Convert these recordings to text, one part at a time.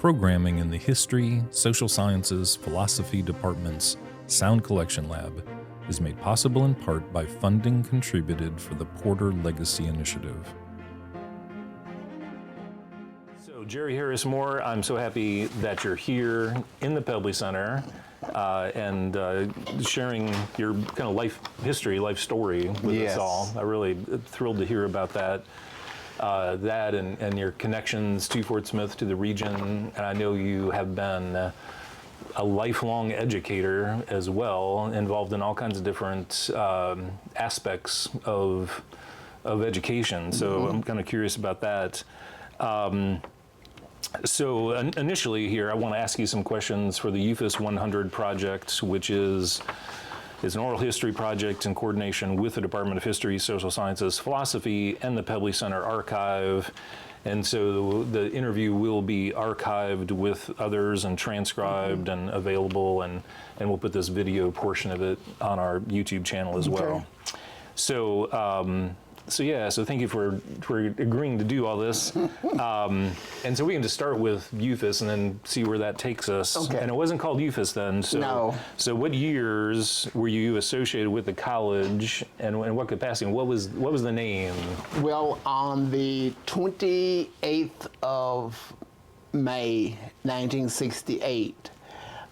Programming in the History, Social Sciences, Philosophy Department's Sound Collection Lab is made possible in part by funding contributed for the Porter Legacy Initiative. So, Jerry Harris Moore, I'm so happy that you're here in the Pebley Center and sharing your kind of life history, life story with us all. I'm really thrilled to hear about that. And your connections to Fort Smith, to the region, and I know you have been a lifelong educator as well, involved in all kinds of different aspects of education. So I'm kind of curious about that. So initially here, I want to ask you some questions for the UAFS 100 project, which is an oral history project in coordination with the Department of History, Social Sciences, Philosophy, and the Pebley Center Archive. And so the interview will be archived with others and transcribed and available, and we'll put this video portion of it on our YouTube channel as well. So thank you for agreeing to do all this. And so we can just start with UAFS and then see where that takes us. Okay. And it wasn't called UAFS then. So, no. So what years were you associated with the college, and in what capacity? What was the name? Well, on the 28th of May, 1968,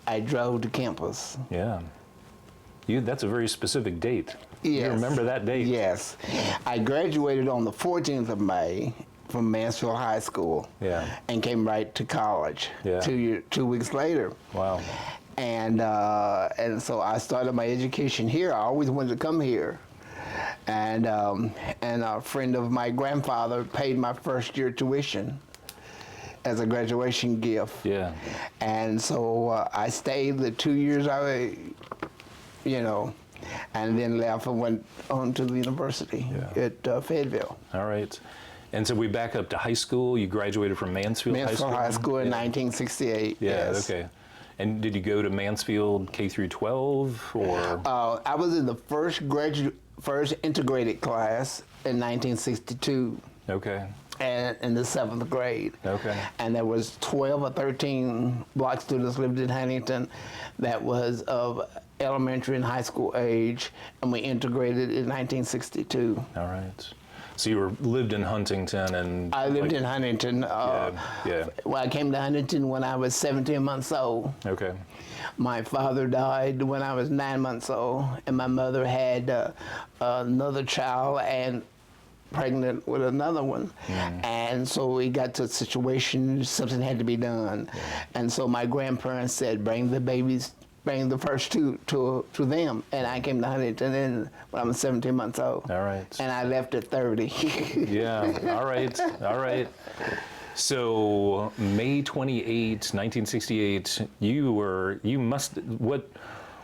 I drove to campus. Yeah. That's a very specific date. Yes. You remember that date? Yes. I graduated on the 14th of May from Mansfield High School. Yeah. And came right to college. Yeah. 2 weeks later. Wow. And so I started my education here. I always wanted to come here. And a friend of my grandfather paid my first year tuition as a graduation gift. Yeah. And so I stayed the 2 years and then left and went on to the university at Fayetteville. All right. And so we back up to high school. You graduated from Mansfield High School? Mansfield High School in 1968, Yeah, yes. Okay. And did you go to Mansfield K through 12, or? I was in the first integrated class in 1962. Okay. And in the 7th grade. Okay. And there was 12 or 13 black students lived in Huntington that was of elementary and high school age, and we integrated in 1962. All right. So you lived in Huntington, and I lived in Huntington. Yeah. Well, I came to Huntington when I was 17 months old. Okay. My father died when I was 9 months old, and my mother had another child and pregnant with another one. And so we got to a situation, something had to be done. And so my grandparents said, bring the first two to them. And I came to Huntington when I was 17 months old. All right. And I left at 30. Yeah, all right. So May 28, 1968,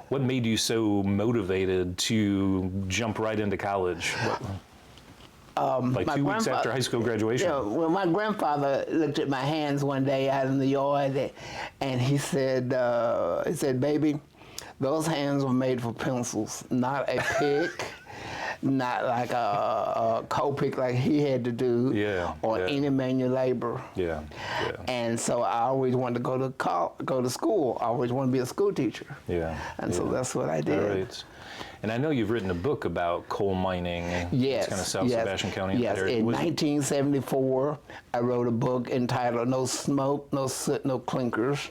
what made you so motivated to jump right into college? Like 2 weeks after high school graduation? Yeah, well, my grandfather looked at my hands one day out in the yard, and he said, baby, those hands were made for pencils, not a pick, not like a coal pick like he had to do, or any manual labor. Yeah. And so I always wanted to go to school. I always wanted to be a school teacher. Yeah. And so that's what I did. All right. And I know you've written a book about coal mining. Yes. It's kind of South Sebastian County. Yes. In 1974, I wrote a book entitled "No Smoke, No Soot, No Clinkers,"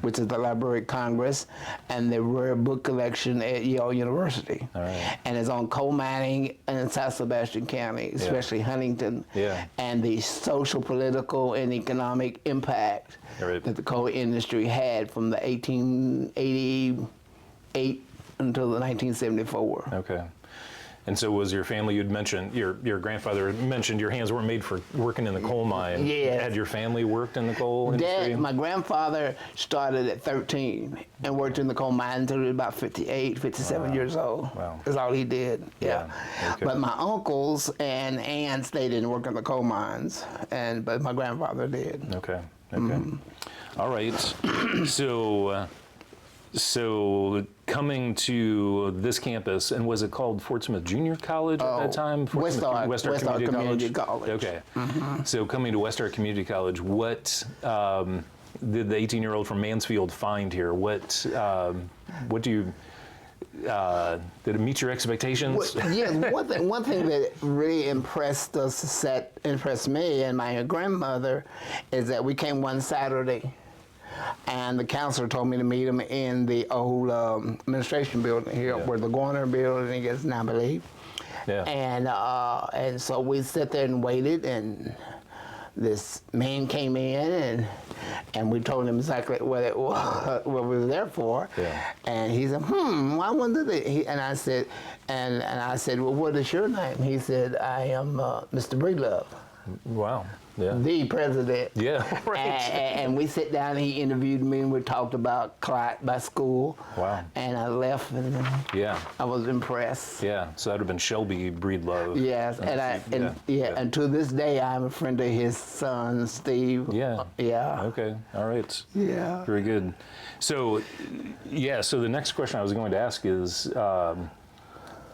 which is the Library of Congress, and the rare book collection at Yale University. All right. And it's on coal mining in South Sebastian County, especially Huntington, and the social, political, and economic impact that the coal industry had from the 1888 until the 1974. Okay. And so was your family, you'd mentioned, your grandfather mentioned your hands weren't made for working in the coal mine. Yes. Had your family worked in the coal industry? My grandfather started at 13 and worked in the coal mine until he was about 58, 57 years old. Wow. That's all he did. Yeah. Okay. But my uncles and aunts, they didn't work in the coal mines, but my grandfather did. Okay. All right. So coming to this campus, and was it called Fort Smith Junior College at that time? Westark Community College. Okay. So coming to Westark Community College, what did the 18-year-old from Mansfield find here? What do you, did it meet your expectations? Well, yeah, one thing that really impressed me and my grandmother is that we came one Saturday, and the counselor told me to meet him in the old administration building here, where the Garner building is now, I believe. Yeah. And so we sat there and waited, and this man came in, and we told him exactly what it was, what we were there for. Yeah. And he said, I wonder that. And I said, well, what is your name? He said, I am Mr. Breedlove. Wow. Yeah. The president. Yeah, right. And we sat down, and he interviewed me, and we talked about Clyde by school. Wow. And I left, and Yeah. I was impressed. Yeah. So that would have been Shelby Breedlove. Yes, and to this day, I'm a friend of his son, Steve. Yeah. Yeah. Okay. All right. Yeah. Very good. So, yeah. So the next question I was going to ask is,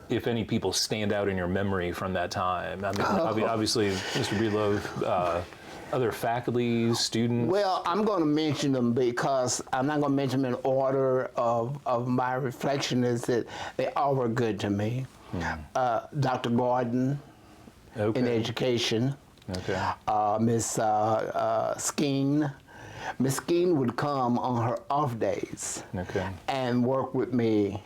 if any people stand out in your memory from that time. I mean, obviously, Mr. Breedlove, other faculty, students. Well, I'm going to mention them because I'm not going to mention them in order of my reflection. Is that they all were good to me. Dr. Gordon in education. Okay. Miss Skeen. Miss Skeen would come on her off days and work with me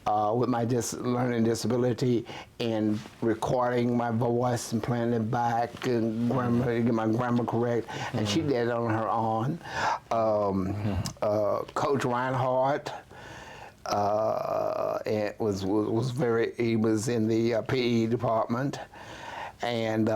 with my learning disability in recording my voice and playing it back and grammar, get my grammar correct. And she did it on her own. Coach Reinhardt he was in the PE department. And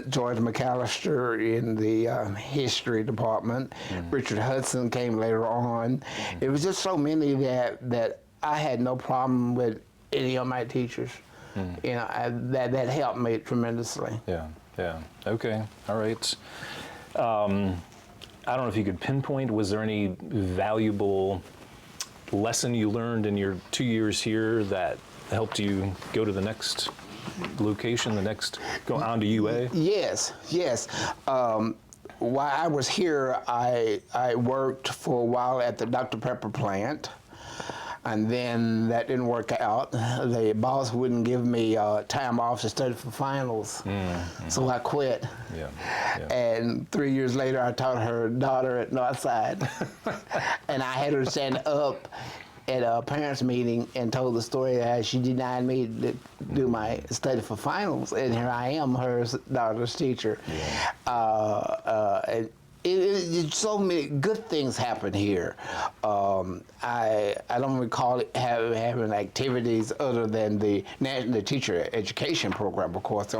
George McAllister in the history department. Richard Hudson came later on. It was just so many that I had no problem with any of my teachers. You know, that helped me tremendously. Yeah, yeah. Okay, all right. I don't know if you could pinpoint, was there any valuable lesson you learned in your 2 years here that helped you go to the next location, go on to UA? Yes. While I was here, I worked for a while at the Dr. Pepper plant. And then that didn't work out. The boss wouldn't give me time off to study for finals. So I quit. Yeah. And 3 years later, I taught her daughter at Northside. And I had her stand up at a parents' meeting and told the story that she denied me to do my study for finals. And here I am, her daughter's teacher. So many good things happen here. I don't recall having activities other than the teacher education program, of course, the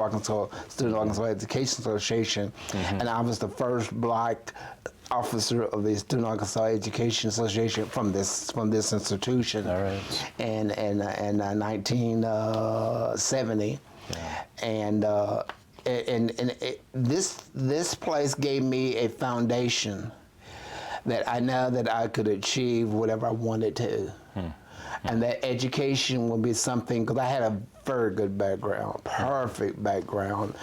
Student Arkansas Education Association, and I was the first Black officer of the Student Arkansas Education Association from this institution. All right. In 1970, and this place gave me a foundation that I know that I could achieve whatever I wanted to. And that education will be something, because I had a very good background, perfect background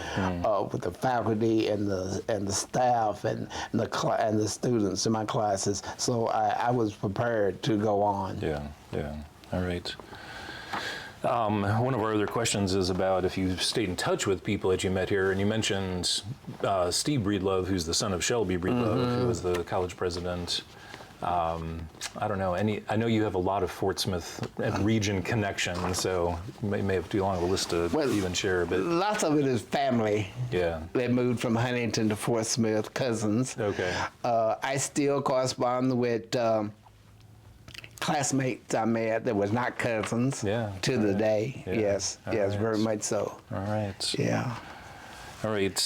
with the faculty and the staff and the students in my classes. So I was prepared to go on. Yeah. All right. One of our other questions is about if you've stayed in touch with people that you met here, and you mentioned Steve Breedlove, who's the son of Shelby Breedlove, who was the college president. I don't know, I know you have a lot of Fort Smith and region connections, so may have too long of a list to even share, but lots of it is family. Yeah. They moved from Huntington to Fort Smith, cousins. Okay. I still correspond with classmates I met that was not cousins to the day. Yeah. Yes, very much so. All right. Yeah. All right.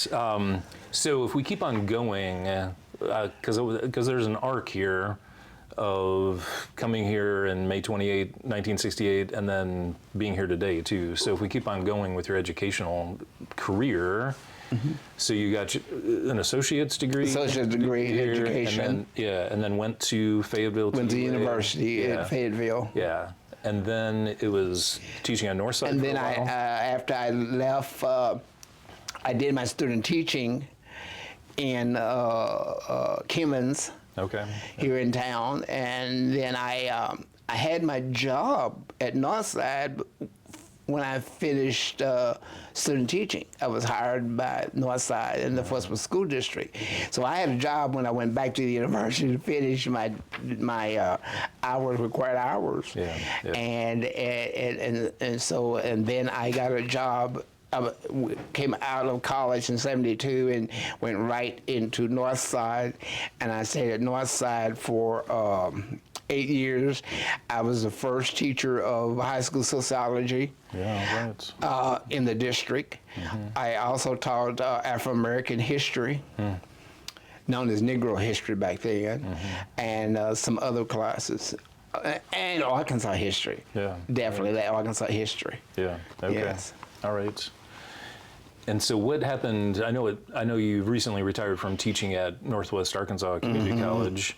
So if we keep on going, because there's an arc here of coming here in May 28, 1968, and then being here today too. So if we keep on going with your educational career, so you got an associate's degree? Associate's degree in education. And then went to Fayetteville. Went to university at Fayetteville. Yeah. And then it was teaching on Northside. And then after I left, I did my student teaching in Kimmons Okay. here in town, and then I had my job at Northside when I finished student teaching. I was hired by Northside in the Fussville School District. So I had a job when I went back to the university to finish my required hours. Yeah, yeah. And so then I got a job. I came out of college in '72 and went right into Northside, and I stayed at Northside for 8 years. I was the first teacher of high school sociology. Yeah, right. In the district. I also taught Afro-American history, known as Negro history back then, and some other classes. And Arkansas history. Yeah. Definitely that Arkansas history. Yeah. Okay. Yes. All right. And so what happened? I know you recently retired from teaching at Northwest Arkansas Community College.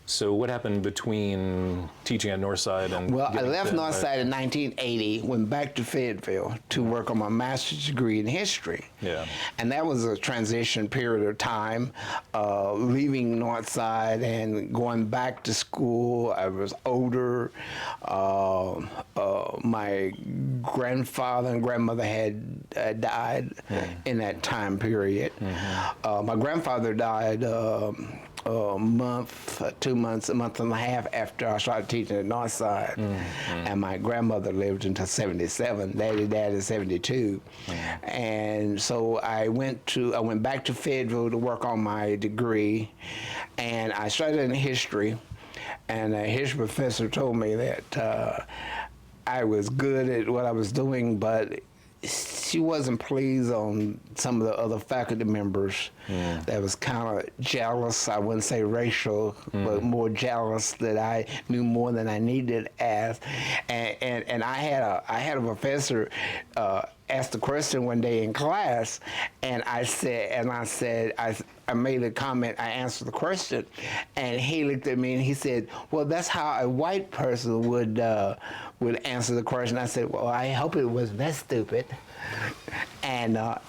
So what happened between teaching at Northside and Well, I getting left to- Northside in 1980, went back to Fayetteville to work on my master's degree in history. Yeah. And that was a transition period of time, leaving Northside and going back to school. I was older. My grandfather and grandmother had died in that time period. My grandfather died a month and a half after I started teaching at Northside. And my grandmother lived until 77. Daddy died at 72. And so I went back to Fayetteville to work on my degree, and I studied in history. And a history professor told me that I was good at what I was doing, but she wasn't pleased on some of the other faculty members that was kind of jealous. I wouldn't say racial, but more jealous that I knew more than I needed as. And I had a professor ask the question one day in class, and I made a comment, I answered the question, and he looked at me and he said, well, that's how a white person would answer the question. I said, well, I hope it wasn't that stupid. And then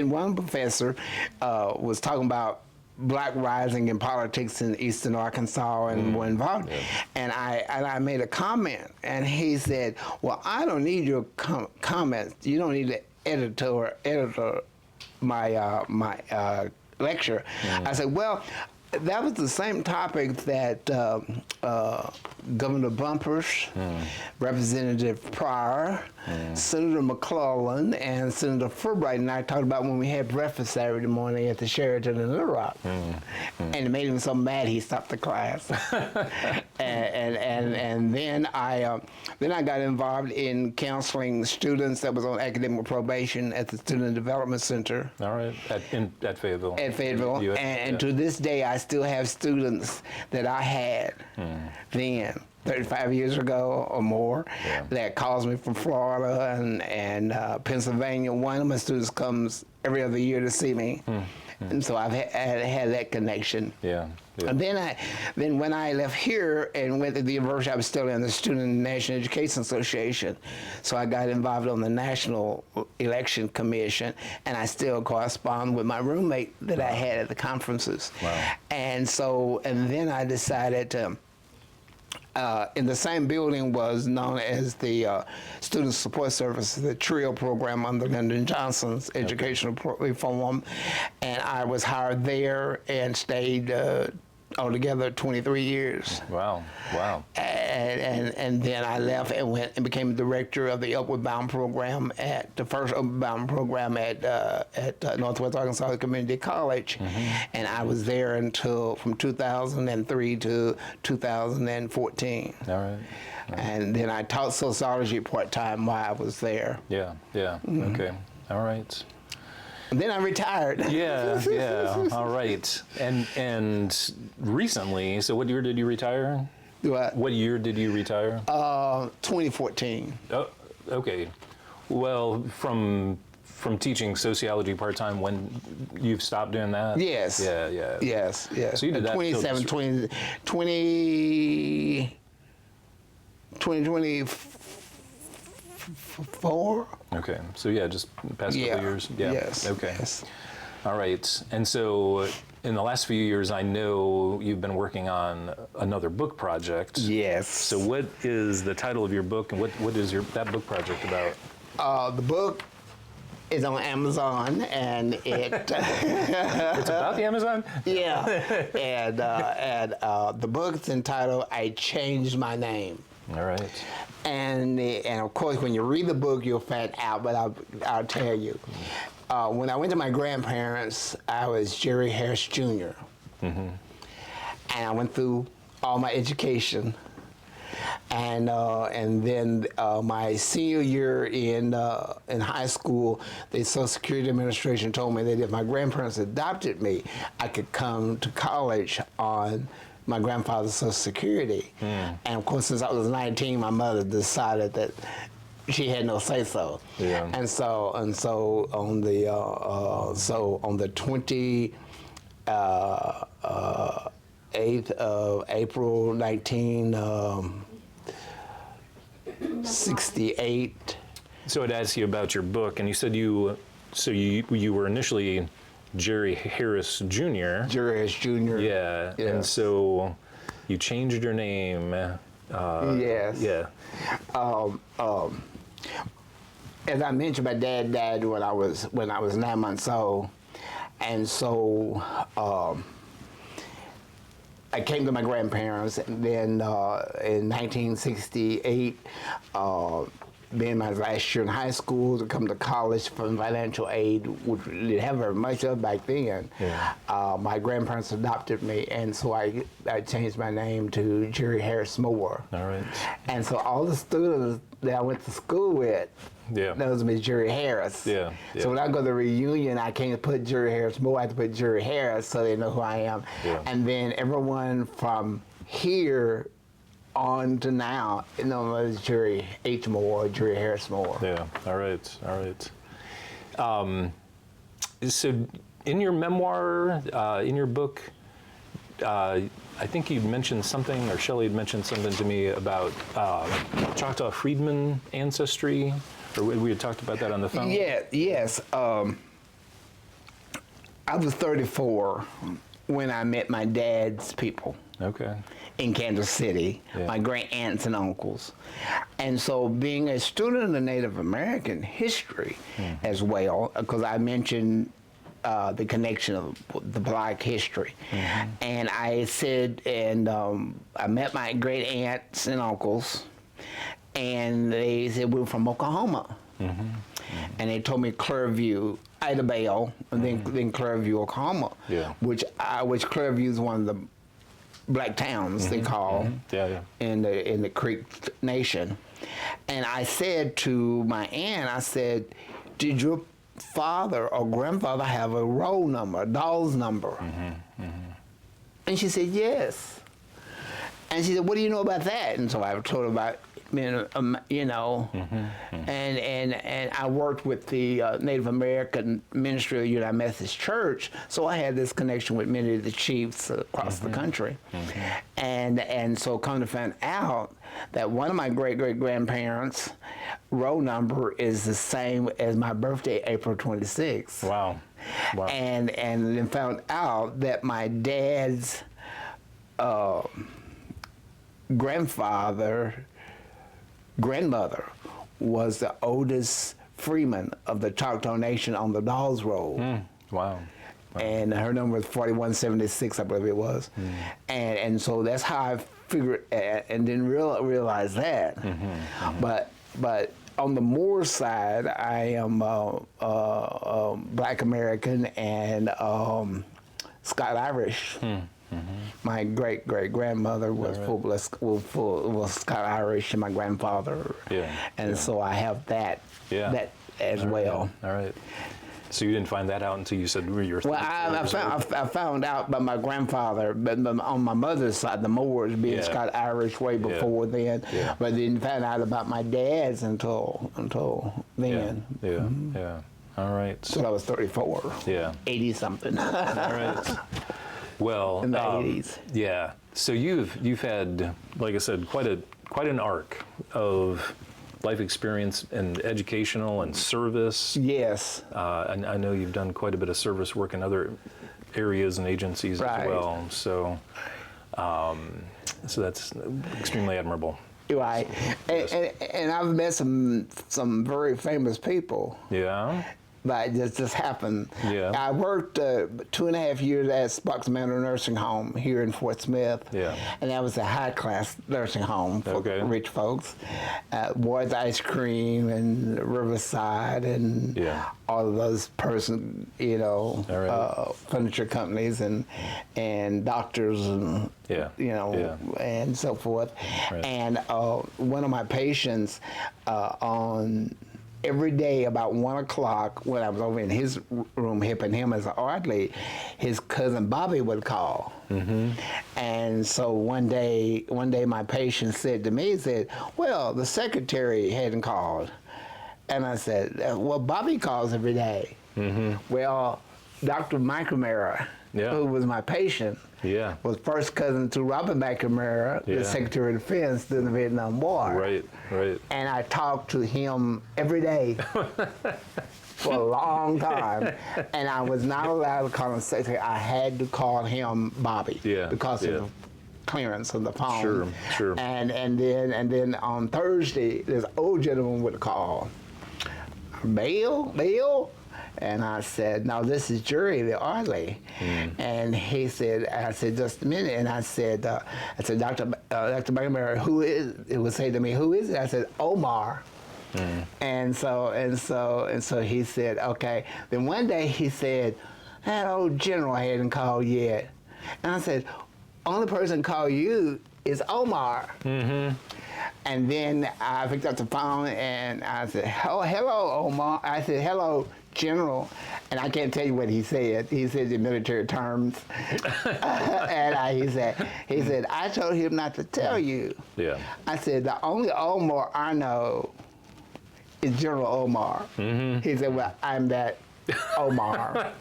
one professor was talking about black rising in politics in eastern Arkansas and were involved. And I made a comment, and he said, well, I don't need your comments. You don't need to editor my lecture. I said, well, that was the same topic that Governor Bumpers, Representative Pryor, Senator McClellan, and Senator Fulbright and I talked about when we had breakfast Saturday morning at the Sheraton in Little Rock. And it made him so mad he stopped the class. and then I got involved in counseling students that was on academic probation at the Student Development Center. All right. At Fayetteville. At Fayetteville. And to this day, I still have students that I had then, 35 years ago or more, that calls me from Florida and Pennsylvania. One of my students comes every other year to see me. And so I've had that connection. Yeah. And then when I left here and went to the university, I was still in the Student National Education Association. So I got involved on the National Election Commission, and I still correspond with my roommate that I had at the conferences. Wow. And then I decided to, in the same building was known as the Student Support Service, the TRIO program under Lyndon Johnson's educational reform, and I was hired there and stayed altogether 23 years. Wow. And then I left and went and became director of the Upward Bound program the first Upward Bound program at Northwest Arkansas Community College, and I was there from 2003 to 2014. All right. And then I taught sociology part-time while I was there. Yeah. Okay. All right. And then I retired. Yeah. All right. And recently, so what year did you retire? What year did you retire? 2014. Oh, okay. Well, from teaching sociology part-time, when you've stopped doing that? Yes. Yeah. Yes. So you did that 2024. Okay. So yeah, just the past couple of years. Yeah. Yes. Okay. Yes. All right. And so in the last few years, I know you've been working on another book project. Yes. So what is the title of your book, and what is that book project about? The book is on Amazon, and it It's about the Amazon? yeah, and the book is entitled "I Changed My Name." All right. And of course, when you read the book, you'll find out. But I'll tell you, when I went to my grandparents, I was Jerry Harris Jr. And I went through all my education, and then my senior year in high school, the Social Security Administration told me that if my grandparents adopted me, I could come to college on my grandfather's Social Security. And of course, since I was 19, my mother decided that she had no say so. Yeah. And so on the 28th of April 1968. So I'd ask you about your book, and you said you were initially Jerry Harris Jr. Jerry Harris Jr. Yeah. Yeah. And so you changed your name. Yes. Yeah. As I mentioned, my dad died when I was 9 months old, and so I came to my grandparents, and then in 1968, being my last year in high school, to come to college from financial aid, which we didn't have very much of back then. Yeah. My grandparents adopted me, and so I changed my name to Jerry Harris Moore. All right. And so all the students that I went to school with, Yeah. knows me as Jerry Harris. Yeah, yeah. So when I go to the reunion, I can't put Jerry Harris Moore, I have to put Jerry Harris so they know who I am. Yeah. And then everyone from here on to now, as Jerry H. Moore, Jerry Harris Moore. Yeah. All right. All right. So in your memoir, in your book, I think you'd mentioned something, or Shelley had mentioned something to me about Choctaw Freedman ancestry, or we had talked about that on the phone. Yeah, yes. I was 34 when I met my dad's people Okay. in Kansas City, Yeah. my great aunts and uncles. And so being a student of Native American history as well, because I mentioned the connection of the Black history. And I said, and I met my great aunts and uncles, and they said we were from Oklahoma. And they told me Clearview, Ida Bale, and then Clearview, Oklahoma, Yeah. which Clearview is one of the black towns they call Yeah, yeah. in the Creek Nation. And I said to my aunt, I said, did your father or grandfather have a roll number, a doll's number? And she said, yes. And she said, what do you know about that? And so I told her about, and I worked with the Native American Ministry of the United Methodist Church, so I had this connection with many of the chiefs across the country. And so come to find out that one of my great-great-grandparents' roll number is the same as my birthday, April 26th. Wow. Wow. And then found out that my dad's grandmother was the oldest freeman of the Choctaw Nation on the Dawes Roll. Wow. And her number was 4176, I believe it was. And so that's how I figured, and didn't realize that. But on the Moore side, I am Black American and Scott Irish. My great-great-grandmother was full Scott Irish, and my grandfather. Yeah. And so I have that as well. All right. So you didn't find that out until you said you were. Well, I found out by my grandfather, but on my mother's side, the Moores being Scott Irish way before then. Yeah. But didn't find out about my dad's until then. Yeah. All right. So I was 34. Yeah. 80 something. All right. Well, In the 80s. Yeah. So you've had, like I said, quite an arc of life experience and educational and service. Yes. And I know you've done quite a bit of service work in other areas and agencies Right. as well. So, so that's extremely admirable. Right. And I've met some very famous people. Yeah. But it just happened. Yeah. I worked 2.5 years at Sparks Manor Nursing Home here in Fort Smith. Yeah. And that was a high-class nursing home for rich folks. Ward's Ice Cream and Riverside and Yeah. all of those All right. furniture companies and doctors and Yeah. and so forth. Right. And one of my patients on every day about 1 o'clock when I was over in his room helping him as an orderly, his cousin Bobby would call. Mm-hmm. And so one day my patient said to me, he said, well, the secretary hadn't called. And I said, well, Bobby calls every day. Mm-hmm. Well, Dr. McNamara, who was my patient, was first cousin to Robert McNamara, the Secretary of Defense during the Vietnam War. Right. And I talked to him every day for a long time. And I was not allowed to call him Secretary. I had to call him Bobby because of the clearance of the phone. Sure. And then on Thursday, this old gentleman would call, Bill? And I said, no, this is Jury, the orderly. And he said, I said, just a minute. And I said, Dr. McNamara, who is, it would say to me, who is it? I said, Omar. And so he said, okay. Then one day he said, that old general hadn't called yet. And I said, only person called you is Omar. Mm-hmm. And then I picked up the phone and I said, hello, Omar. I said, hello, General. And I can't tell you what he said. He said in military terms. And he said, I told him not to tell you. Yeah. I said, the only Omar I know is General Omar. Mm-hmm. He said, well, I'm that Omar.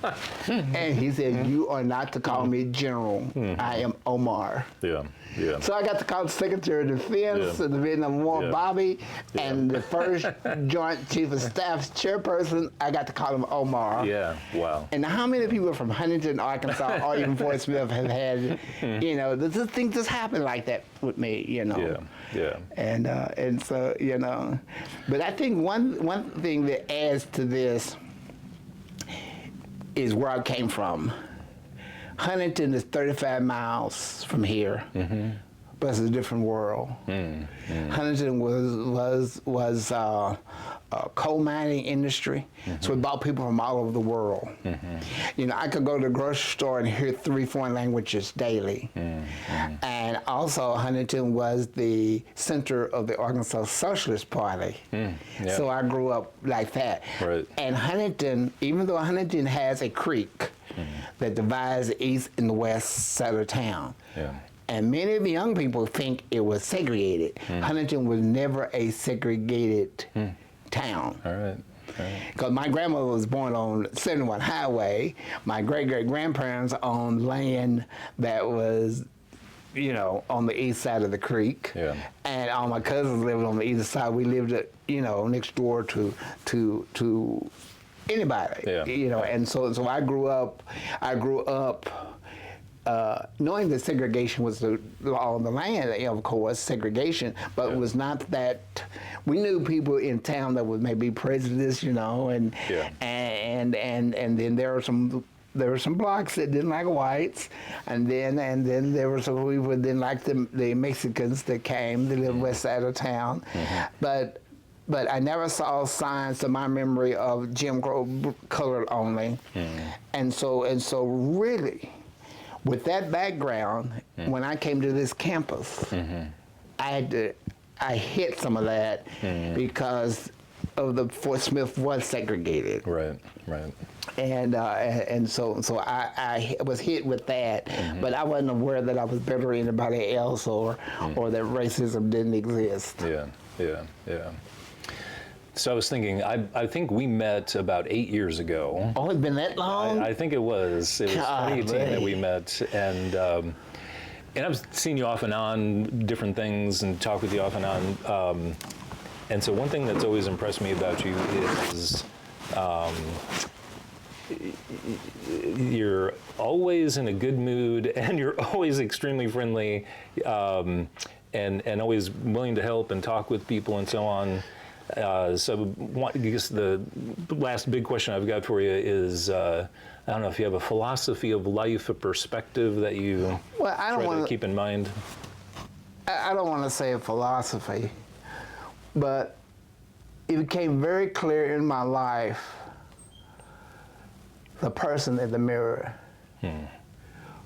And he said, you are not to call me General. I am Omar. Yeah. So I got to call the Secretary of Defense of the Vietnam War, Bobby, and the first Joint Chief of Staff's chairperson, I got to call him Omar. Yeah, wow. And how many people from Huntington, Arkansas, or even Fort Smith have had, this thing just happened like that with me, Yeah. And so, but I think one thing that adds to this is where I came from. Huntington is 35 miles from here, but it's a different world. Huntington was a coal mining industry, so it brought people from all over the world. I could go to the grocery store and hear 3 foreign languages daily. And also Huntington was the center of the Arkansas Socialist Party. So I grew up like that. Right. And Huntington, even though Huntington has a creek that divides the east and the west side of town, and many of the young people think it was segregated. Huntington was never a segregated town. All right. Because my grandmother was born on 71 Highway. My great-great-grandparents owned land that was, on the east side of the creek. Yeah. And all my cousins lived on the east side. We lived, next door to anybody. Yeah. And so I grew up knowing that segregation was the law of the land, of course, segregation, but it was not that. We knew people in town that was maybe prejudiced, and then there were some blocks that didn't like whites, and then there were some people that didn't like the Mexicans that came to live west side of town, but I never saw signs to my memory of Jim Crow colored only, and so really. With that background, when I came to this campus, I hit some of that because of the Fort Smith was segregated. Right. And so I was hit with that, but I wasn't aware that I was better than anybody else or that racism didn't exist. Yeah. So I was thinking, I think we met about 8 years ago. Oh, it's been that long? I think it was. It was 2018 that we met, and I've seen you off and on different things and talked with you off and on. And so one thing that's always impressed me about you you're always in a good mood, and you're always extremely friendly, and always willing to help and talk with people and so on. So I guess the last big question I've got for you is, I don't know if you have a philosophy of life, a perspective that you try to keep in mind. I don't want to say a philosophy, but it became very clear in my life, the person in the mirror.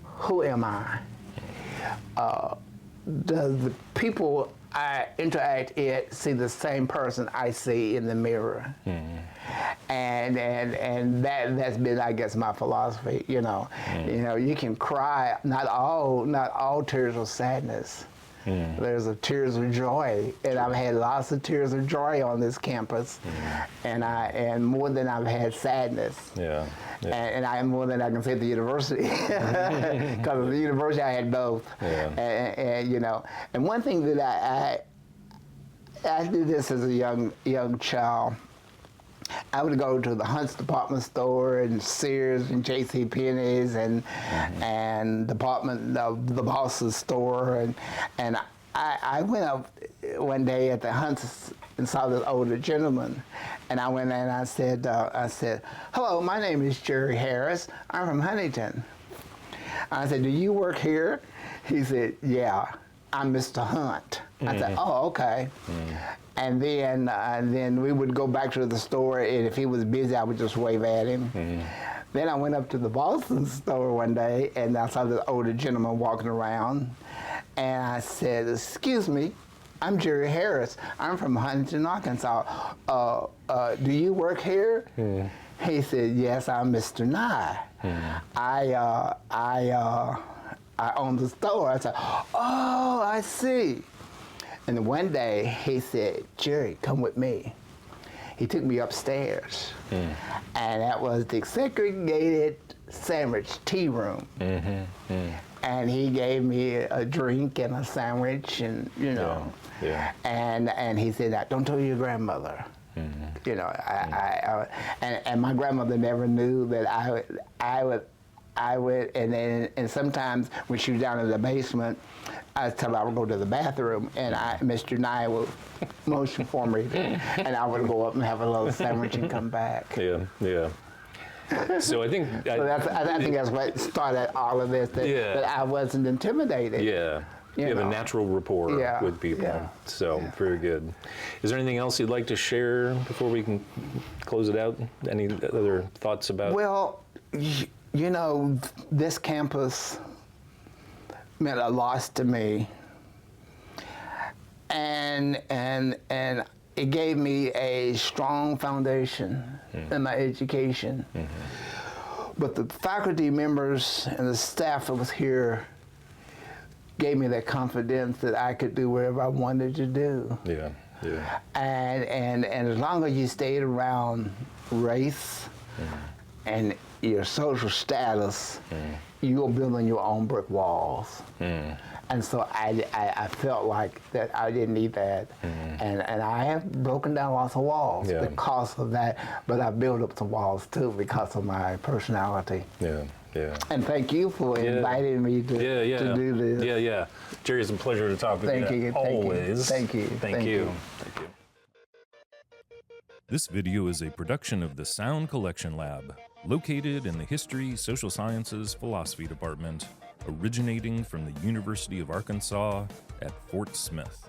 Who am I? Does the people I interact with see the same person I see in the mirror? And that's been, I guess, my philosophy. You know, you can cry. Not all tears are sadness. There's tears of joy, and I've had lots of tears of joy on this campus, and more than I've had sadness. And I more than I can say at the university, because at the university I had both. And one thing that I did this as a young child. I would go to the Hunt's department store and Sears and J.C. Penney's and the boss's store, and I went up one day at the Hunt's and saw this older gentleman, and I went in and I said, "Hello, my name is Jerry Harris. I'm from Huntington." I said, "Do you work here?" He said, "Yeah, I'm Mr. Hunt." I said, "Oh, okay." And then we would go back to the store, and if he was busy, I would just wave at him. Then I went up to the Boston store one day, and I saw this older gentleman walking around, and I said, "Excuse me, I'm Jerry Harris. I'm from Huntington, Arkansas. Do you work here?" He said, "Yes, I'm Mr. Nye. I own the store." I said, "Oh, I see." And one day he said, "Jerry, come with me." He took me upstairs, and that was the segregated sandwich tea room. And he gave me a drink and a sandwich, and and he said, "Now, don't tell your grandmother." And my grandmother never knew that I would, and sometimes when she was down in the basement, I would tell her I would go to the bathroom, and Mr. Nye would motion for me, and I would go up and have a little sandwich and come back. So I think I think that's what started all of this. That I wasn't intimidated. You have a natural rapport with people. So very good. Is there anything else you'd like to share before we can close it out? Any other thoughts about? Well, this campus meant a lot to me, and it gave me a strong foundation in my education. But the faculty members and the staff that was here gave me that confidence that I could do whatever I wanted to do. And as long as you stayed around race and your social status, you were building your own brick walls. And so I felt like that I didn't need that. And I have broken down lots of walls because of that, but I built up some walls too because of my personality. And thank you for inviting me to do this. Jerry, it's a pleasure to talk with you. Always. Thank you. Thank you. This video is a production of the Sound Collection Lab, located in the History, Social Sciences, Philosophy Department, originating from the University of Arkansas at Fort Smith.